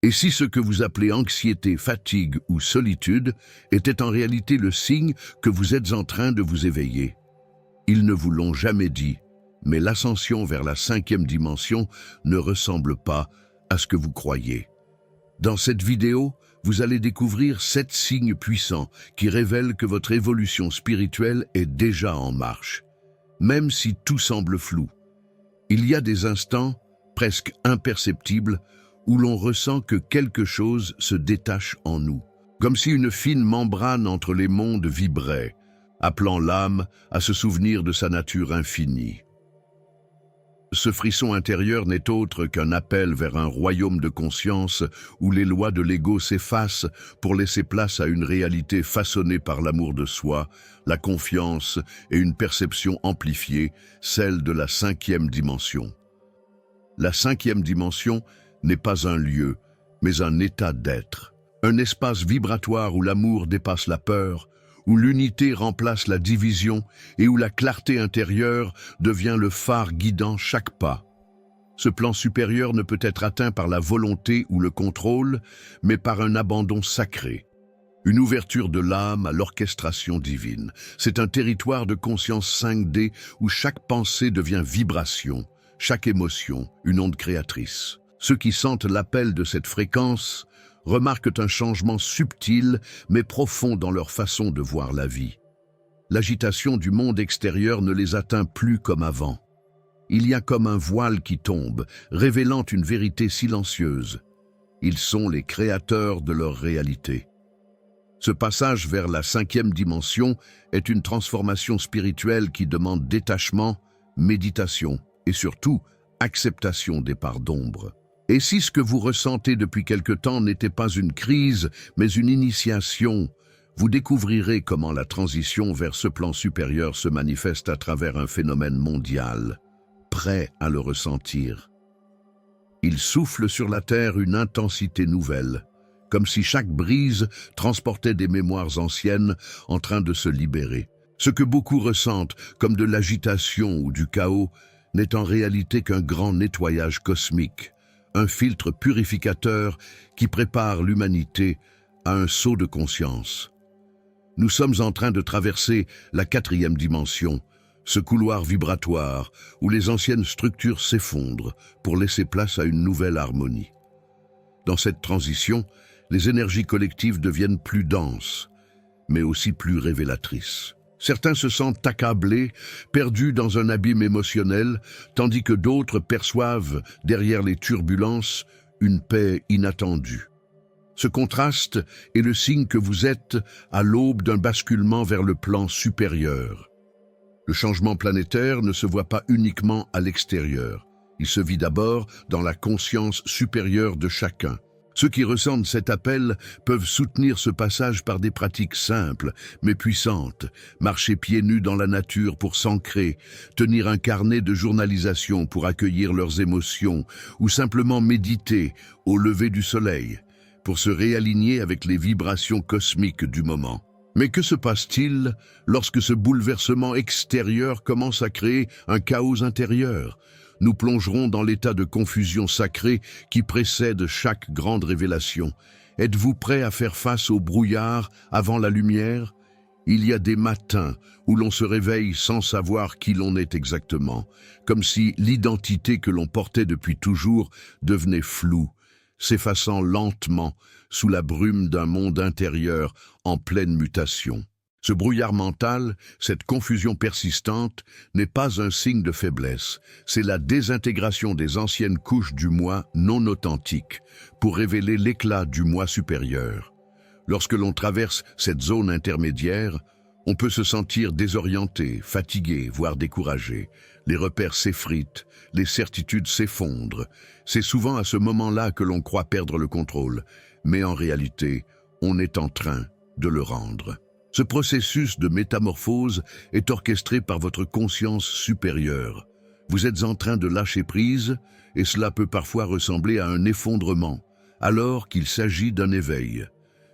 Et si ce que vous appelez anxiété, fatigue ou solitude était en réalité le signe que vous êtes en train de vous éveiller? Ils ne vous l'ont jamais dit, mais l'ascension vers la 5e dimension ne ressemble pas à ce que vous croyez. Dans cette vidéo, vous allez découvrir 7 signes puissants qui révèlent que votre évolution spirituelle est déjà en marche, même si tout semble flou. Il y a des instants, presque imperceptibles, où l'on ressent que quelque chose se détache en nous, comme si une fine membrane entre les mondes vibrait, appelant l'âme à se souvenir de sa nature infinie. Ce frisson intérieur n'est autre qu'un appel vers un royaume de conscience où les lois de l'ego s'effacent pour laisser place à une réalité façonnée par l'amour de soi, la confiance et une perception amplifiée, celle de la 5e dimension. La 5e dimension n'est pas un lieu, mais un état d'être, un espace vibratoire où l'amour dépasse la peur, où l'unité remplace la division et où la clarté intérieure devient le phare guidant chaque pas. Ce plan supérieur ne peut être atteint par la volonté ou le contrôle, mais par un abandon sacré. Une ouverture de l'âme à l'orchestration divine. C'est un territoire de conscience 5D où chaque pensée devient vibration, chaque émotion une onde créatrice. Ceux qui sentent l'appel de cette fréquence remarquent un changement subtil mais profond dans leur façon de voir la vie. L'agitation du monde extérieur ne les atteint plus comme avant. Il y a comme un voile qui tombe, révélant une vérité silencieuse. Ils sont les créateurs de leur réalité. Ce passage vers la 5e dimension est une transformation spirituelle qui demande détachement, méditation et surtout acceptation des parts d'ombre. Et si ce que vous ressentez depuis quelque temps n'était pas une crise, mais une initiation, vous découvrirez comment la transition vers ce plan supérieur se manifeste à travers un phénomène mondial, prêt à le ressentir. Il souffle sur la terre une intensité nouvelle, comme si chaque brise transportait des mémoires anciennes en train de se libérer. Ce que beaucoup ressentent comme de l'agitation ou du chaos n'est en réalité qu'un grand nettoyage cosmique, un filtre purificateur qui prépare l'humanité à un saut de conscience. Nous sommes en train de traverser la 4e dimension, ce couloir vibratoire où les anciennes structures s'effondrent pour laisser place à une nouvelle harmonie. Dans cette transition, les énergies collectives deviennent plus denses, mais aussi plus révélatrices. Certains se sentent accablés, perdus dans un abîme émotionnel, tandis que d'autres perçoivent, derrière les turbulences, une paix inattendue. Ce contraste est le signe que vous êtes à l'aube d'un basculement vers le plan supérieur. Le changement planétaire ne se voit pas uniquement à l'extérieur. Il se vit d'abord dans la conscience supérieure de chacun. Ceux qui ressentent cet appel peuvent soutenir ce passage par des pratiques simples, mais puissantes. Marcher pieds nus dans la nature pour s'ancrer, tenir un carnet de journalisation pour accueillir leurs émotions, ou simplement méditer au lever du soleil, pour se réaligner avec les vibrations cosmiques du moment. Mais que se passe-t-il lorsque ce bouleversement extérieur commence à créer un chaos intérieur ? Nous plongerons dans l'état de confusion sacrée qui précède chaque grande révélation. Êtes-vous prêt à faire face au brouillard avant la lumière? Il y a des matins où l'on se réveille sans savoir qui l'on est exactement, comme si l'identité que l'on portait depuis toujours devenait floue, s'effaçant lentement sous la brume d'un monde intérieur en pleine mutation. Ce brouillard mental, cette confusion persistante, n'est pas un signe de faiblesse, c'est la désintégration des anciennes couches du moi non authentique pour révéler l'éclat du moi supérieur. Lorsque l'on traverse cette zone intermédiaire, on peut se sentir désorienté, fatigué, voire découragé. Les repères s'effritent, les certitudes s'effondrent. C'est souvent à ce moment-là que l'on croit perdre le contrôle, mais en réalité, on est en train de le rendre. Ce processus de métamorphose est orchestré par votre conscience supérieure. Vous êtes en train de lâcher prise et cela peut parfois ressembler à un effondrement, alors qu'il s'agit d'un éveil.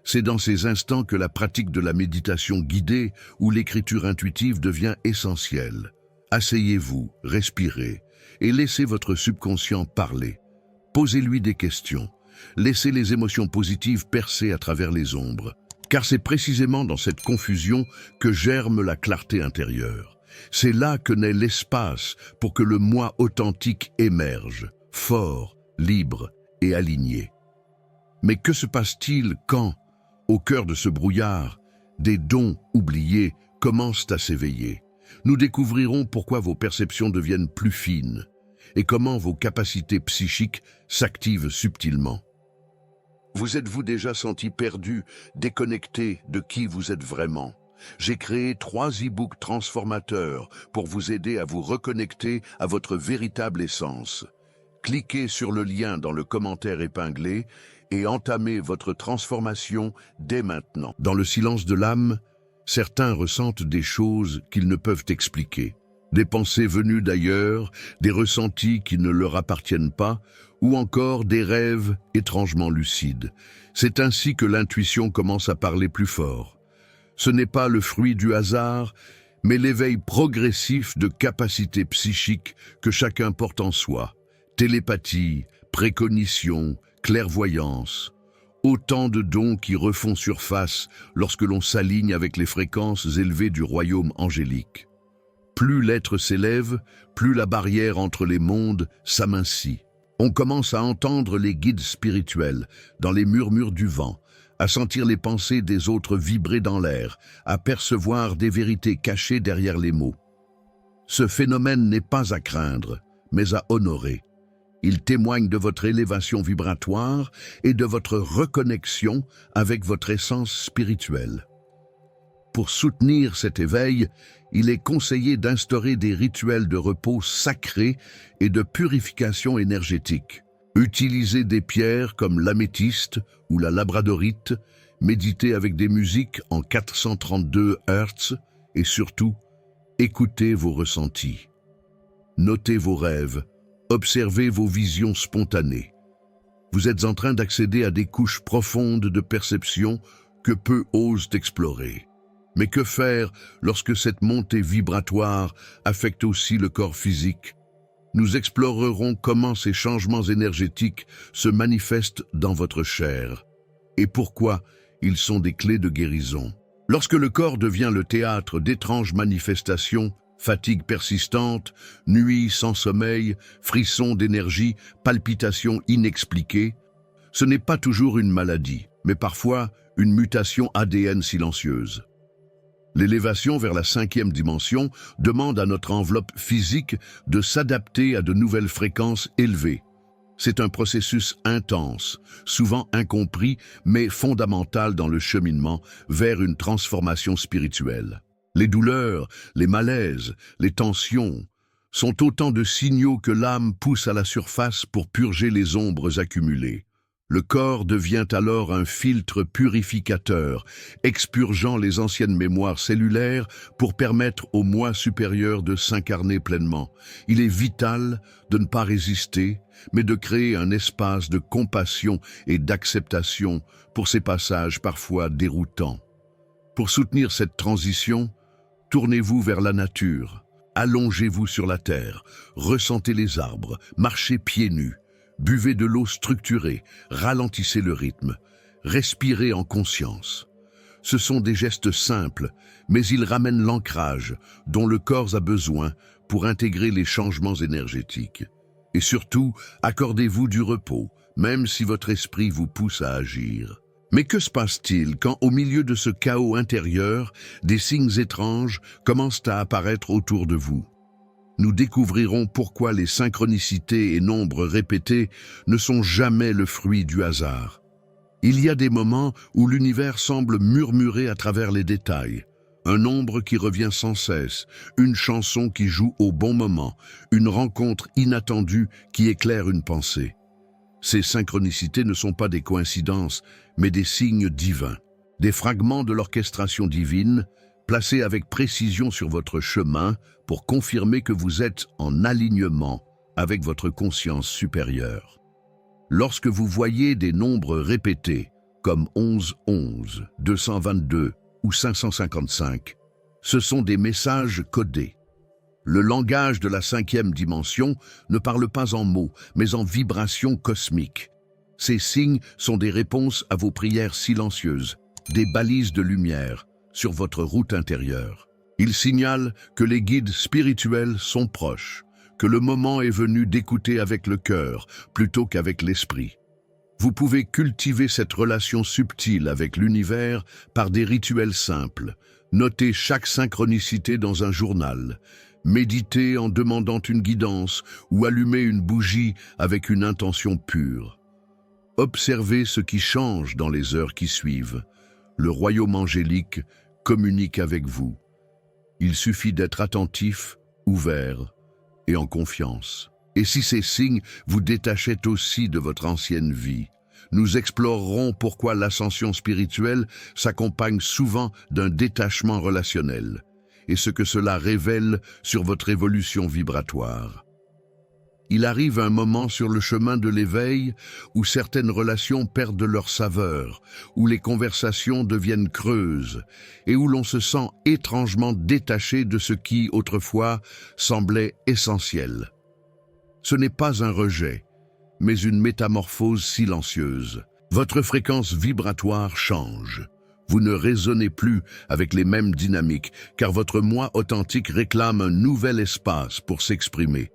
C'est dans ces instants que la pratique de la méditation guidée ou l'écriture intuitive devient essentielle. Asseyez-vous, respirez et laissez votre subconscient parler. Posez-lui des questions. Laissez les émotions positives percer à travers les ombres. Car c'est précisément dans cette confusion que germe la clarté intérieure. C'est là que naît l'espace pour que le moi authentique émerge, fort, libre et aligné. Mais que se passe-t-il quand, au cœur de ce brouillard, des dons oubliés commencent à s'éveiller? Nous découvrirons pourquoi vos perceptions deviennent plus fines et comment vos capacités psychiques s'activent subtilement. Vous êtes-vous déjà senti perdu, déconnecté de qui vous êtes vraiment? J'ai créé 3 e-books transformateurs pour vous aider à vous reconnecter à votre véritable essence. Cliquez sur le lien dans le commentaire épinglé et entamez votre transformation dès maintenant. Dans le silence de l'âme, certains ressentent des choses qu'ils ne peuvent expliquer. Des pensées venues d'ailleurs, des ressentis qui ne leur appartiennent pas, ou encore des rêves étrangement lucides. C'est ainsi que l'intuition commence à parler plus fort. Ce n'est pas le fruit du hasard, mais l'éveil progressif de capacités psychiques que chacun porte en soi. Télépathie, précognition, clairvoyance. Autant de dons qui refont surface lorsque l'on s'aligne avec les fréquences élevées du royaume angélique. Plus l'être s'élève, plus la barrière entre les mondes s'amincit. On commence à entendre les guides spirituels dans les murmures du vent, à sentir les pensées des autres vibrer dans l'air, à percevoir des vérités cachées derrière les mots. Ce phénomène n'est pas à craindre, mais à honorer. Il témoigne de votre élévation vibratoire et de votre reconnexion avec votre essence spirituelle. Pour soutenir cet éveil, il est conseillé d'instaurer des rituels de repos sacrés et de purification énergétique. Utilisez des pierres comme l'améthyste ou la labradorite, méditez avec des musiques en 432 Hz et surtout, écoutez vos ressentis. Notez vos rêves, observez vos visions spontanées. Vous êtes en train d'accéder à des couches profondes de perception que peu osent explorer. Mais que faire lorsque cette montée vibratoire affecte aussi le corps physique? Nous explorerons comment ces changements énergétiques se manifestent dans votre chair et pourquoi ils sont des clés de guérison. Lorsque le corps devient le théâtre d'étranges manifestations, fatigue persistante, nuits sans sommeil, frissons d'énergie, palpitations inexpliquées, ce n'est pas toujours une maladie, mais parfois une mutation ADN silencieuse. L'élévation vers la 5e dimension demande à notre enveloppe physique de s'adapter à de nouvelles fréquences élevées. C'est un processus intense, souvent incompris, mais fondamental dans le cheminement vers une transformation spirituelle. Les douleurs, les malaises, les tensions sont autant de signaux que l'âme pousse à la surface pour purger les ombres accumulées. Le corps devient alors un filtre purificateur, expurgeant les anciennes mémoires cellulaires pour permettre au moi supérieur de s'incarner pleinement. Il est vital de ne pas résister, mais de créer un espace de compassion et d'acceptation pour ces passages parfois déroutants. Pour soutenir cette transition, tournez-vous vers la nature, allongez-vous sur la terre, ressentez les arbres, marchez pieds nus. Buvez de l'eau structurée, ralentissez le rythme, respirez en conscience. Ce sont des gestes simples, mais ils ramènent l'ancrage dont le corps a besoin pour intégrer les changements énergétiques. Et surtout, accordez-vous du repos, même si votre esprit vous pousse à agir. Mais que se passe-t-il quand, au milieu de ce chaos intérieur, des signes étranges commencent à apparaître autour de vous? Nous découvrirons pourquoi les synchronicités et nombres répétés ne sont jamais le fruit du hasard. Il y a des moments où l'univers semble murmurer à travers les détails. Un nombre qui revient sans cesse, une chanson qui joue au bon moment, une rencontre inattendue qui éclaire une pensée. Ces synchronicités ne sont pas des coïncidences, mais des signes divins, des fragments de l'orchestration divine, placés avec précision sur votre chemin pour confirmer que vous êtes en alignement avec votre conscience supérieure. Lorsque vous voyez des nombres répétés, comme 11, 11, 222 ou 555, ce sont des messages codés. Le langage de la 5e dimension ne parle pas en mots, mais en vibrations cosmiques. Ces signes sont des réponses à vos prières silencieuses, des balises de lumière sur votre route intérieure. Ils signalent que les guides spirituels sont proches, que le moment est venu d'écouter avec le cœur plutôt qu'avec l'esprit. Vous pouvez cultiver cette relation subtile avec l'univers par des rituels simples. Notez chaque synchronicité dans un journal. Méditez en demandant une guidance ou allumez une bougie avec une intention pure. Observez ce qui change dans les heures qui suivent. Le royaume angélique communique avec vous. Il suffit d'être attentif, ouvert et en confiance. Et si ces signes vous détachaient aussi de votre ancienne vie, nous explorerons pourquoi l'ascension spirituelle s'accompagne souvent d'un détachement relationnel et ce que cela révèle sur votre évolution vibratoire. Il arrive un moment sur le chemin de l'éveil où certaines relations perdent leur saveur, où les conversations deviennent creuses et où l'on se sent étrangement détaché de ce qui, autrefois, semblait essentiel. Ce n'est pas un rejet, mais une métamorphose silencieuse. Votre fréquence vibratoire change. Vous ne résonnez plus avec les mêmes dynamiques, car votre moi authentique réclame un nouvel espace pour s'exprimer.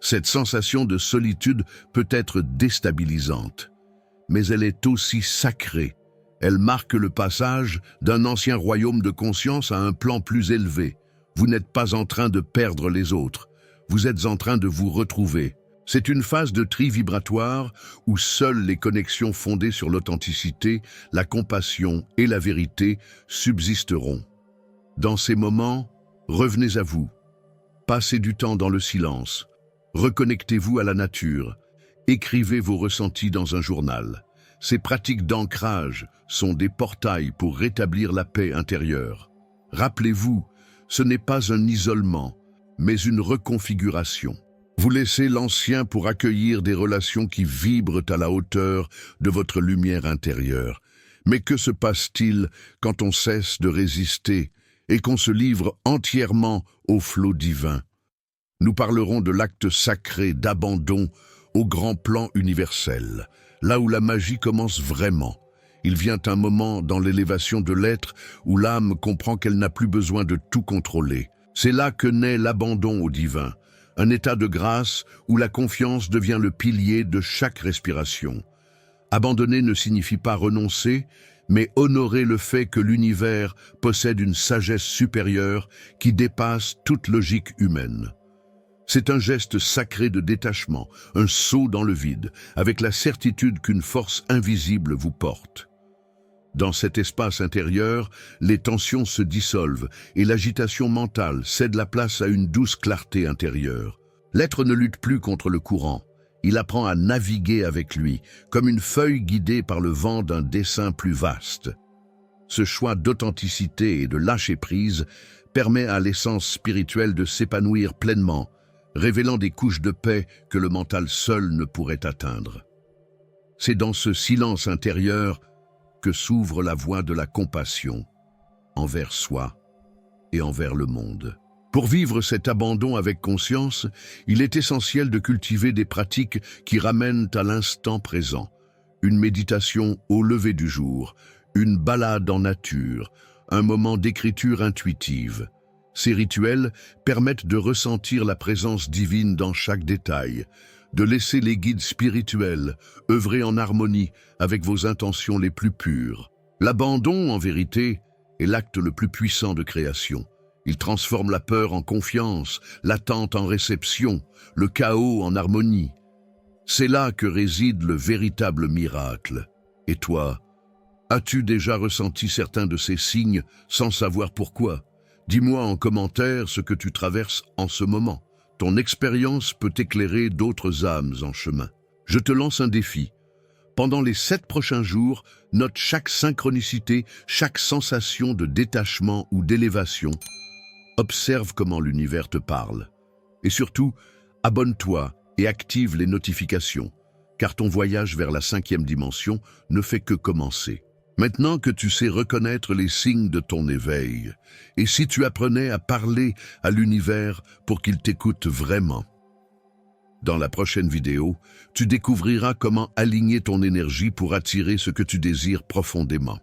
Cette sensation de solitude peut être déstabilisante, mais elle est aussi sacrée. Elle marque le passage d'un ancien royaume de conscience à un plan plus élevé. Vous n'êtes pas en train de perdre les autres, vous êtes en train de vous retrouver. C'est une phase de tri vibratoire où seules les connexions fondées sur l'authenticité, la compassion et la vérité subsisteront. Dans ces moments, revenez à vous. Passez du temps dans le silence. Reconnectez-vous à la nature. Écrivez vos ressentis dans un journal. Ces pratiques d'ancrage sont des portails pour rétablir la paix intérieure. Rappelez-vous, ce n'est pas un isolement, mais une reconfiguration. Vous laissez l'ancien pour accueillir des relations qui vibrent à la hauteur de votre lumière intérieure. Mais que se passe-t-il quand on cesse de résister et qu'on se livre entièrement au flot divin? Nous parlerons de l'acte sacré d'abandon au grand plan universel, là où la magie commence vraiment. Il vient un moment dans l'élévation de l'être où l'âme comprend qu'elle n'a plus besoin de tout contrôler. C'est là que naît l'abandon au divin, un état de grâce où la confiance devient le pilier de chaque respiration. Abandonner ne signifie pas renoncer, mais honorer le fait que l'univers possède une sagesse supérieure qui dépasse toute logique humaine. C'est un geste sacré de détachement, un saut dans le vide, avec la certitude qu'une force invisible vous porte. Dans cet espace intérieur, les tensions se dissolvent et l'agitation mentale cède la place à une douce clarté intérieure. L'être ne lutte plus contre le courant. Il apprend à naviguer avec lui, comme une feuille guidée par le vent d'un dessein plus vaste. Ce choix d'authenticité et de lâcher-prise permet à l'essence spirituelle de s'épanouir pleinement, révélant des couches de paix que le mental seul ne pourrait atteindre. C'est dans ce silence intérieur que s'ouvre la voie de la compassion envers soi et envers le monde. Pour vivre cet abandon avec conscience, il est essentiel de cultiver des pratiques qui ramènent à l'instant présent. Une méditation au lever du jour, une balade en nature, un moment d'écriture intuitive. Ces rituels permettent de ressentir la présence divine dans chaque détail, de laisser les guides spirituels œuvrer en harmonie avec vos intentions les plus pures. L'abandon, en vérité, est l'acte le plus puissant de création. Il transforme la peur en confiance, l'attente en réception, le chaos en harmonie. C'est là que réside le véritable miracle. Et toi, as-tu déjà ressenti certains de ces signes sans savoir pourquoi? Dis-moi en commentaire ce que tu traverses en ce moment. Ton expérience peut éclairer d'autres âmes en chemin. Je te lance un défi. Pendant les 7 prochains jours, note chaque synchronicité, chaque sensation de détachement ou d'élévation. Observe comment l'univers te parle. Et surtout, abonne-toi et active les notifications, car ton voyage vers la 5e dimension ne fait que commencer. Maintenant que tu sais reconnaître les signes de ton éveil, et si tu apprenais à parler à l'univers pour qu'il t'écoute vraiment? Dans la prochaine vidéo, tu découvriras comment aligner ton énergie pour attirer ce que tu désires profondément.